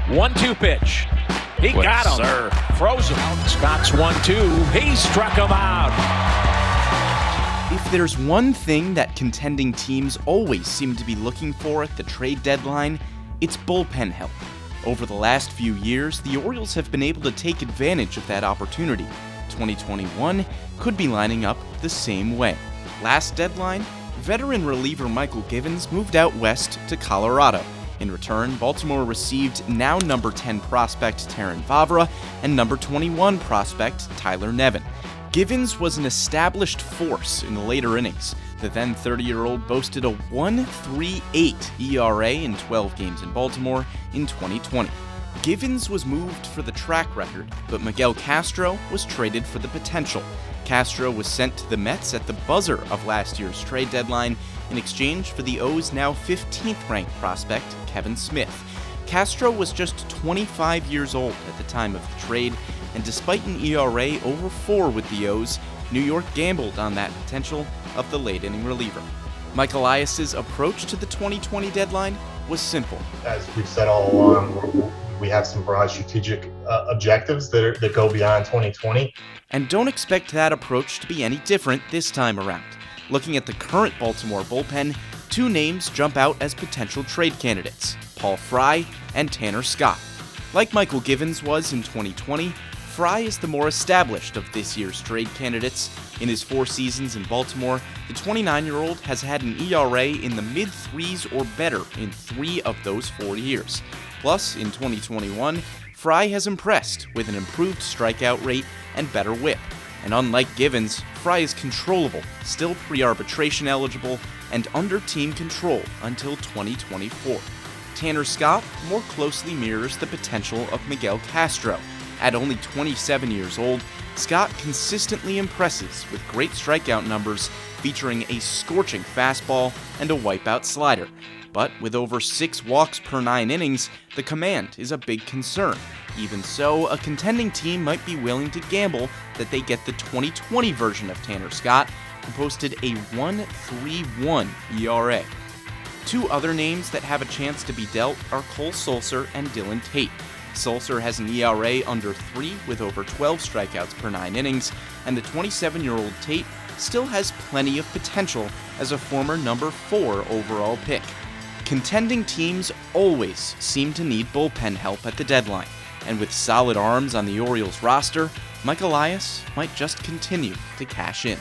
1-2 pitch. He got him. Sir. Froze him. Scott's 1-2. He struck him out. If there's one thing that contending teams always seem to be looking for at the trade deadline, it's bullpen help. Over the last few years, the Orioles have been able to take advantage of that opportunity. 2021 could be lining up the same way. Last deadline, veteran reliever Michael Givens moved out west to Colorado. In return, Baltimore received now number 10 prospect Terrin Vavra and number 21 prospect Tyler Nevin. Givens was an established force in the later innings. The then 30-year-old boasted a 1.38 ERA in 12 games in Baltimore in 2020. Givens was moved for the track record, but Miguel Castro was traded for the potential. Castro was sent to the Mets at the buzzer of last year's trade deadline in exchange for the O's now 15th-ranked prospect, Kevin Smith. Castro was just 25 years old at the time of the trade, and despite an ERA over 4 with the O's, New York gambled on that potential of the late-inning reliever. Mike Elias's approach to the 2020 deadline was simple. As we've said all along, we have some broad strategic objectives that go beyond 2020. And don't expect that approach to be any different this time around. Looking at the current Baltimore bullpen, two names jump out as potential trade candidates: Paul Frye and Tanner Scott. Like Michael Givens was in 2020, Frye is the more established of this year's trade candidates. In his 4 seasons in Baltimore, the 29-year-old has had an ERA in the mid-3s or better in 3 of those 4 years. Plus, in 2021, Frye has impressed with an improved strikeout rate and better whip. And unlike Givens, Frye is controllable, still pre-arbitration eligible, and under team control until 2024. Tanner Scott more closely mirrors the potential of Miguel Castro. At only 27 years old, Scott consistently impresses with great strikeout numbers featuring a scorching fastball and a wipeout slider. But with over 6 walks per 9 innings, the command is a big concern. Even so, a contending team might be willing to gamble that they get the 2020 version of Tanner Scott, who posted a 1.31 ERA. 2 other names that have a chance to be dealt are Cole Solzer and Dylan Tate. Solzer has an ERA under 3 with over 12 strikeouts per 9 innings, and the 27-year-old Tate still has plenty of potential as a former number 4 overall pick. Contending teams always seem to need bullpen help at the deadline, and with solid arms on the Orioles roster, Mike Elias might just continue to cash in.